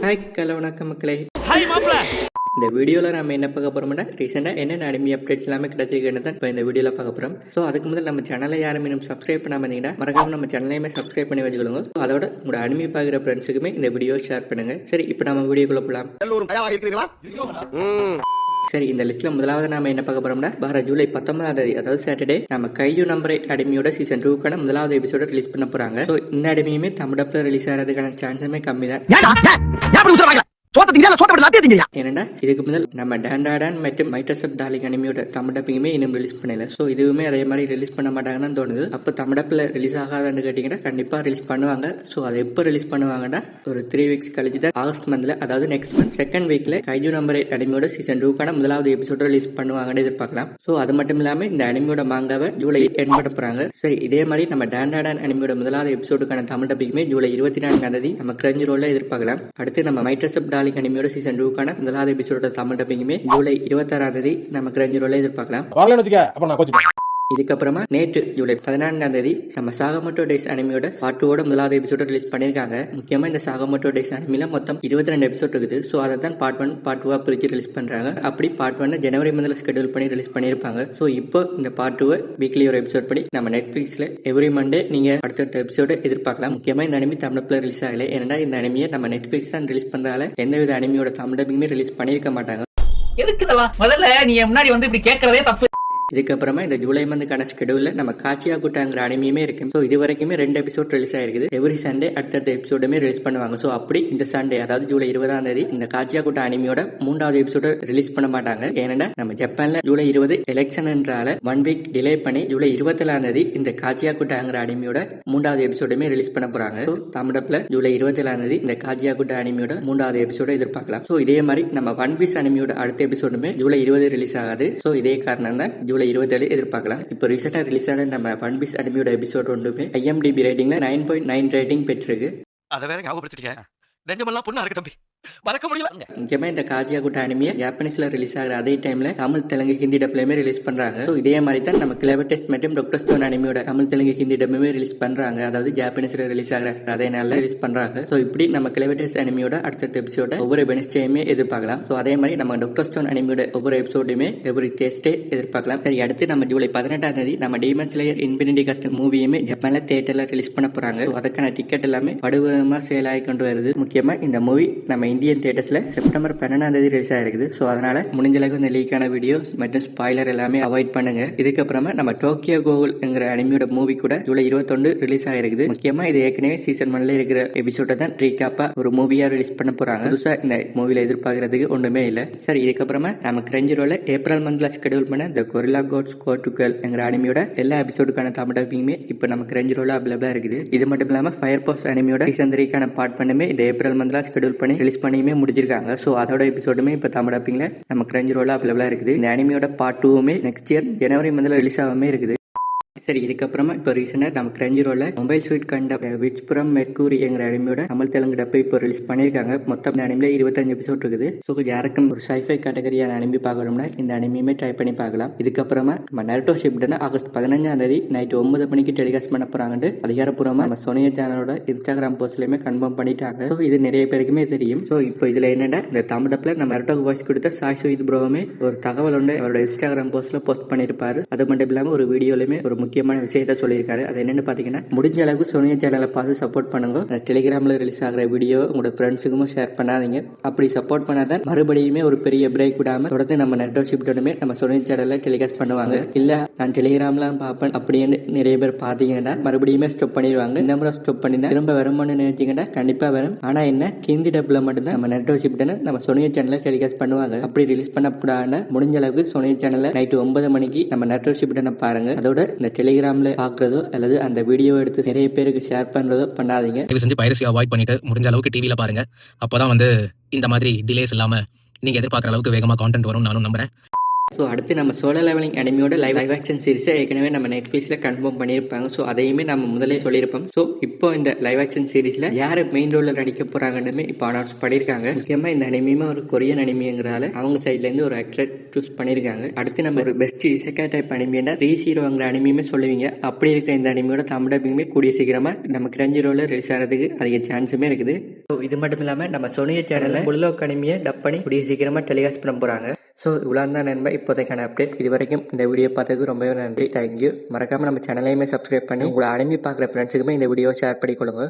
Hi கலோ வணக்கம் மக்களே. Hi மாப்ள. இந்த வீடியோவில் நம்ம என்ன பார்க்க போகிறோம்னா ரீசெண்டாக என்னென்ன அனிமி அப்டேட்ஸ் எல்லாமே கிடைச்சிருக்குன்னு தான் இப்போ இந்த வீடியோவில் பார்க்க போகிறோம். ஸோ அதுக்கு முதல் நம்ம சேனலை யாரும் இன்னும் சப்ஸ்கிரைப் பண்ணாமல் இருந்தீங்கன்னா மறக்காம நம்ம சேனலையுமே சப்ஸ்கிரைப் பண்ணி வச்சுக்கோங்க. ஸோ அதோட உங்களோட அனிமி பார்க்குற ஃப்ரெண்ட்ஸுக்குமே இந்த வீடியோ ஷேர் பண்ணுங்க. சரி, இப்போ நம்ம வீடியோக்குள்ள போகலாம். சரி, இந்த லிஸ்ட்ல முதலாவது நாம என்ன பார்க்க போறோம்னா வர ஜூலை 19 அதாவது சாட்டர்டே நம்ம கையூ நம்பர் 8 அனிமியோட சீசன் 2க்கான முதலாவது எபிசோட ரிலீஸ் பண்ண போறாங்க. ஸோ இந்த அனிமியுமே தமிழப்ல ரிலீஸ் ஆகிறதுக்கான சான்ஸுமே கம்மி தான். ஏன்னா இதுக்கு முதல் நம்ம டாண்டாடான் மற்றும் மைட்டசப் டார்லிங் அனிமியோட தமிழ் டப்பிங்குமே இன்னும் ரிலீஸ் பண்ணல. ஸோ இதுவுமே அதே மாதிரி ரிலீஸ் பண்ண மாட்டாங்கன்னு தோணுது. அப்போ தமிழப்பில் ரிலீஸ் ஆகாதான்னு கேட்டிங்கன்னா கண்டிப்பாக ரிலீஸ் பண்ணுவாங்க. ஸோ அதை எப்போ ரிலீஸ் பண்ணுவாங்கன்னா ஒரு 3 வீக்ஸ் கழிச்சு தான் ஆகஸ்ட் மந்த்ல, அதாவது நெக்ஸ்ட் மந்த் செகண்ட் வீக்ல கையூ நம்பர் 8 அனிமியோட சீசன் 2க்கான முதலாவது எபிசோட ரிலீஸ் பண்ணுவாங்கன்னு எதிர்பார்க்கலாம். ஸோ அது மட்டும் இல்லாமல் இந்த அனிமியோட மாங்காவை ஜூலை 8 பண்ண போறாங்க. சரி, இதே மாதிரி நம்ம டாண்டாடான் அனிமியோட முதலாவது எபிசோடுக்கான தமிழ் டப்பிங்குமே ஜூலை 24 நம்ம கிரஞ்ச் ரோல்ல எதிர்பார்க்கலாம். அடுத்து நம்ம மைட்டசப் டார்லிங் அனிமியோட சீசன் 2க்கான முதலாவது எபிசோட தமிழ் டப்பிங்குமே ஜூலை 26 நம்ம கிரஞ்ச் ரோல்ல எதிர்பார்க்கலாம். இதுக்கப்புறமா நேற்று ஜூலை 14 நம்ம சாகமோட்டோ டேஸ் அனிமியோட பார்ட் 2 முதலாவது எபிசோட ரிலீஸ் பண்ணியிருக்காங்க. முக்கியமா இந்த சாகமோட்டோ டேஸ் அனிமில மொத்தம் 22 எபிசோட் இருக்குது. ஸோ அதை தான் பார்ட் 1 பார்ட் 2 பிரிச்சு ரிலீஸ் பண்றாங்க. அப்படி பார்ட் 1 ஜனவரி மந்த்ல ஸ்கெடியூல் பண்ணி ரிலீஸ் பண்ணியிருப்பாங்க. ஸோ இப்போ இந்த பார்ட் 2 வீக்லி ஒரு எபிசோட் பண்ணி நம்ம நெட்ஃபிளிக்ஸ்ல எவ்ரி மண்டே நீங்க அடுத்த எபிசோட எதிர்பார்க்கலாம். முக்கியமா இந்த அனிமி தமிழ்ல ரிலீஸ் ஆகல. ஏன்னா இந்த அனிமியை நம்ம நெட்ஃபிளிக்ஸ் தான் ரிலீஸ் பண்றதால எந்தவித அனிமியோட தமிழ் டப்பிங்குமே ரிலீஸ் பண்ணியிருக்க மாட்டாங்க. எதுக்குதெல்லாம் முதல்ல நீ முன்னாடி வந்து இப்படி கேட்கறதே தப்பு. இதுக்கப்புறமா இந்த ஜூலை மந்த்க்கான ஸ்கெடியூல்ல நம்ம காச்சியா குட்டாங்கிற அனிமியுமே இருக்கு. ஸோ இது வரைக்குமே 2 எபிசோட் ரிலீஸ் ஆயிருக்குது. எவ்ரி சண்டே அடுத்த எபிசோடுமே ரிலீஸ் பண்ணுவாங்க. ஸோ அப்படி இந்த சண்டே அதாவது ஜூலை 20 இந்த காச்சியா குட்டா அனிமியோட 3வது எபிசோட ரிலீஸ் பண்ண மாட்டாங்க. ஏன்னா நம்ம ஜப்பான்ல ஜூலை 20 எலெக்ஷன் என்றால 1 வீக் டிலே பண்ணி ஜூலை 27 இந்த காச்சியா குட்டாங்கிற அனிமியோட 3வது எபிசோடுமே ரிலீஸ் பண்ண போறாங்க. ஸோ தமிழப்ல ஜூலை 27 இந்த காச்சியா குட்டா அனிமியோட 3வது எபிசோட எதிர்பார்க்கலாம். ஸோ இதே மாதிரி நம்ம ஒன் பீஸ் அனிமியோட அடுத்த எபிசோடுமே ஜூலை 20 ரிலீஸ் ஆகாது. ஸோ இதே காரணம் தான் ஜூலை 27 எதிர்பார்க்கலாம். இப்போ ரீசெண்டா ரிலீஸ் ஆன நம்ம ஒன் பீஸ் அனிமியோட எபிசோட் ஒன்றுமே IMDb ரேட்டிங்ல 9.9 ரேட்டிங் பெற்றிருக்கு. அதை வேற ஞாபகப்படுத்திட்டீங்க. நெஞ்சமெல்லாம் பொண்ணா இருக்கு தம்பி, மறக்க முடியல. முக்கியமா இந்த காஜியா குட்டா அனிமியை ஜாப்பனீஸ்ல ரிலீஸ் ஆகிற அதே டைம்ல தமிழ் தெலுங்கு ஹிந்தி டப்லயுமே ரிலீஸ் பண்றாங்க. ஸோ இதே மாதிரி தான் நம்ம கிளவர் டெஸ்ட் மற்றும் டாக்டர் ஸ்டோன் அனிமியோட தமிழ் தெலுங்கு ஹிந்தி டப்புமே ரிலீஸ் பண்றாங்க. அதாவது ஜாப்பனீஸ்ல ரிலீஸ் ஆகிற அதே நாள்ல ரிலீஸ் பண்றாங்க. ஸோ இப்படி நம்ம கிளவர் டெஸ்ட் அனிமியோட அடுத்த எபிசோட ஒவ்வொரு வெனஸ்டேயுமே எதிர்பார்க்கலாம். ஸோ அதே மாதிரி நம்ம டாக்டர் ஸ்டோன் அனிமியோட ஒவ்வொரு எபிசோடுமே எவ்ரி தேர்ஸ்டே எதிர்பார்க்கலாம். சரி, அடுத்து நம்ம ஜூலை 18 நம்ம டீமன் ஸ்லேயர் இன்ஃபினிட்டி காஸ்ட் மூவியுமே ஜப்பான்ல தியேட்டர்ல ரிலீஸ் பண்ண போறாங்க. அதுக்கான டிக்கெட் எல்லாமே படுவமா சேல் ஆகி கொண்டு வருது. முக்கியமா இந்த மூவி நம்ம இந்தியன் தியேட்டர்ஸ்ல செப்டம்பர் 12 ரிலீஸ் ஆயிருக்குது. ஸோ அதனால முடிஞ்ச அளவுக்கு இந்த லீக்கான வீடியோ மற்றும் ஸ்பாய்லர் எல்லாமே அவாய்ட் பண்ணுங்க. இதுக்கப்புறமா நம்ம டோக்கியோ கோகுல்ங்கிற அனிமியோட மூவி கூட ஜூலை 21 ரிலீஸ் ஆயிருக்குது. முக்கியமா இது ஏற்கனவே சீசன் 1ல இருக்கிற எபிசோட தான் ரீகாப்பா ஒரு மூவியா ரிலீஸ் பண்ண போறாங்க. புதுசா இந்த மூவில எதிர்பார்க்கறதுக்கு ஒண்ணுமே இல்ல. சரி, இதுக்கப்புறமா நம்ம கிரஞ்ச் ரோல ஏப்ரல் மந்த்ல ஷெட்யூல் பண்ண த கொரில்லா கோட்ஸ் கோ டு கேர்ள்ங்கிற அனிமியோட எல்லா எபிசோடுக்கான தமிழ் டப்பிங்குமே இப்போ நம்ம கிரஞ்ச் ரோல அவைலபிளா இருக்குது. இது மட்டும் இல்லாம ஃபயர் போஸ்ட் அனிமியோட சீசன் 3க்கான பார்ட் பண்ணுமே இந்த ஏப்ரல் மந்த்ல ஷெட்யூல் பண்ணி ரிலீஸ் பண்ணியுமே முடிச்சிருக்காங்க. ஸோ அதோட எபிசோடுமே இப்போ தமிழ் டப்பிங்ல நம்ம கிரஞ்ச் ரோல அவைலபிளா இருக்குது. இந்த அனிமியோட பார்ட் 2மே நெக்ஸ்ட் இயர் ஜனவரி மந்த்ல ரிலீஸ் ஆகாமே இருக்குது. சரி, இதுக்கப்புறமா இப்போ ரீசெண்டாக நம்ம கிரஞ்ச் ரோல மொபைல் ஸ்வீட் கண்ட விச்புரம் மெர்க்கூரி என்கிற அனிமியோட தமிழ் தெலுங்கு டப்பை இப்போ ரிலீஸ் பண்ணியிருக்காங்க. மொத்தம் இந்த அனிமில 25 எபிசோட் இருக்குது. ஸோ யாருக்கும் ஒரு சைஃபை கேட்டகரியான அனிமி பார்க்கணும்னா இந்த அனிமியுமே ட்ரை பண்ணி பார்க்கலாம். இதுக்கப்புறமா நம்ம நருட்டோ ஷிப்டன் ஆகஸ்ட் 15 நைட் 9 மணிக்கு டெலிகாஸ்ட் பண்ண போறாங்கன்னு அதிகாரப்பூர்வமா நம்ம சோனியா சேனலோட இன்ஸ்டாகிராம் போஸ்ட்லயுமே கன்ஃபார்ம் பண்ணிட்டாங்க. ஸோ இது நிறைய பேருக்குமே தெரியும். ஸோ இப்போ இதுல என்னன்னா இந்த தமிழ் டப்ல நம்ம நருட்டோக்கு வாய்ஸ் கொடுத்த சாய் சுயித் ப்ரோவுமே ஒரு தகவல் ஒன்று அவரோட இன்ஸ்டாகிராம் போஸ்ட்ல போஸ்ட் பண்ணியிருப்பாரு. அது மட்டும் இல்லாம ஒரு வீடியோலயுமே ஒரு முக்கியமான விஷயத்த சொல்லியிருக்காரு. அது என்னன்னு பாத்தீங்கன்னா, முடிஞ்ச அளவுக்கு சோனியா சேனலை பார்த்து சப்போர்ட் பண்ணுங்க. டெலிகிராம்ல ரிலீஸ் ஆகிற வீடியோ உங்களோட ஃப்ரெண்ட்ஸுக்கும் ஷேர் பண்ணாதீங்க. அப்படி சப்போர்ட் பண்ணாதான் மறுபடியுமே ஒரு பெரிய பிரேக் விடாம தொடர்ந்து நம்ம நெட்டோ ஷிப்டனுமே நம்ம சோனியா சேனல்ல டெலிகாஸ்ட் பண்ணுவாங்க. இல்ல நான் டெலிகிராம்ல பார்ப்பேன் அப்படின்னு நிறைய பேர் பாத்தீங்கன்னா மறுபடியுமே ஸ்டாப் பண்ணிடுவாங்க. இந்த முறை ஸ்டாப் பண்ணினா திரும்ப வருமானு நினைச்சீங்கன்னா கண்டிப்பா வரும். ஆனா என்ன ஹிந்தி டப்ல மட்டும்தான் நம்ம நெட்டோ ஷிப்டனை நம்ம சோனியா சேனல்ல டெலிகாஸ்ட் பண்ணுவாங்க. அப்படி ரிலீஸ் பண்ணக்கூடாது முடிஞ்ச அளவுக்கு சோனியா சேனல்ல நைட் 9 மணிக்கு நம்ம நெட்டோ ஷிப்டனை பாருங்க. அதோட இந்த டெலிகிராம்ல பாக்குறதோ அல்லது அந்த வீடியோ எடுத்து நிறைய பேருக்கு ஷேர் பண்றதோ பண்ணாதீங்க. தயவு செஞ்சு பைரசி அவாய்ட் பண்ணிட்டு முடிஞ்ச அளவுக்கு டிவில பாருங்க. அப்பதான் இந்த மாதிரி டிலேஸ் இல்லாம நீங்க எதிர்பார்க்குற அளவுக்கு வேகமா கான்டென்ட் வரும் நானும் நம்புறேன். ஸோ அடுத்து நம்ம சோலோ லெவலிங் அனிமியோட லைவ் ஆக்ஷன் சீரிஸை ஏற்கனவே நம்ம நெட்ஃப்ளிக்ஸில் கன்ஃபார்ம் பண்ணியிருப்பாங்க. ஸோ அதையுமே நம்ம முதலே சொல்லியிருப்போம். ஸோ இப்போ இந்த லைவ் ஆக்ஷன் சீரிஸில் யார் மெயின் ரோலில் நடிக்க போகிறாங்கன்னு இப்போ அனௌன்ஸ் பண்ணியிருக்காங்க. முக்கியமாக இந்த அனிமியுமே ஒரு கொரியன் அனிமிங்கிறதால அவங்க சைட்லேருந்து ஒரு ஆக்டர் சூஸ் பண்ணியிருக்காங்க. அடுத்து நம்ம ஒரு பெஸ்ட் இசைக்கா டைப் அனிமியா ரீசீரோங்கிற அனிமியுமே சொல்லுவீங்க. அப்படி இருக்கிற இந்த அனிமியோட தமிழ் டப்பிங்குமே கூடிய சீக்கிரமாக நம்ம கிரஞ்சி ரோலில் ரிலீஸ் ஆகிறதுக்கு அதிக சான்ஸுமே இருக்குது. ஸோ இது மட்டும் இல்லாமல் நம்ம சோனியா சேனலில் புல்லோக் அனிமியை டப் பண்ணி கூடிய சீக்கிரமாக டெலிகாஸ்ட் பண்ண போகிறாங்க. ஸோ இவ்வளோ தான் நண்பா இப்போதைக்கான அப்டேட். இது வரைக்கும் இந்த வீடியோ பார்த்ததுக்கு ரொம்பவே நன்றி. தேங்க்யூ. மறக்காமல் நம்ம சேனலையுமே சப்ஸ்கிரைப் பண்ணி உங்களை அனுப்பி பார்க்குற ஃப்ரெண்ட்ஸுக்குமே இந்த வீடியோ ஷேர் பண்ணிக்கொள்ளுங்க.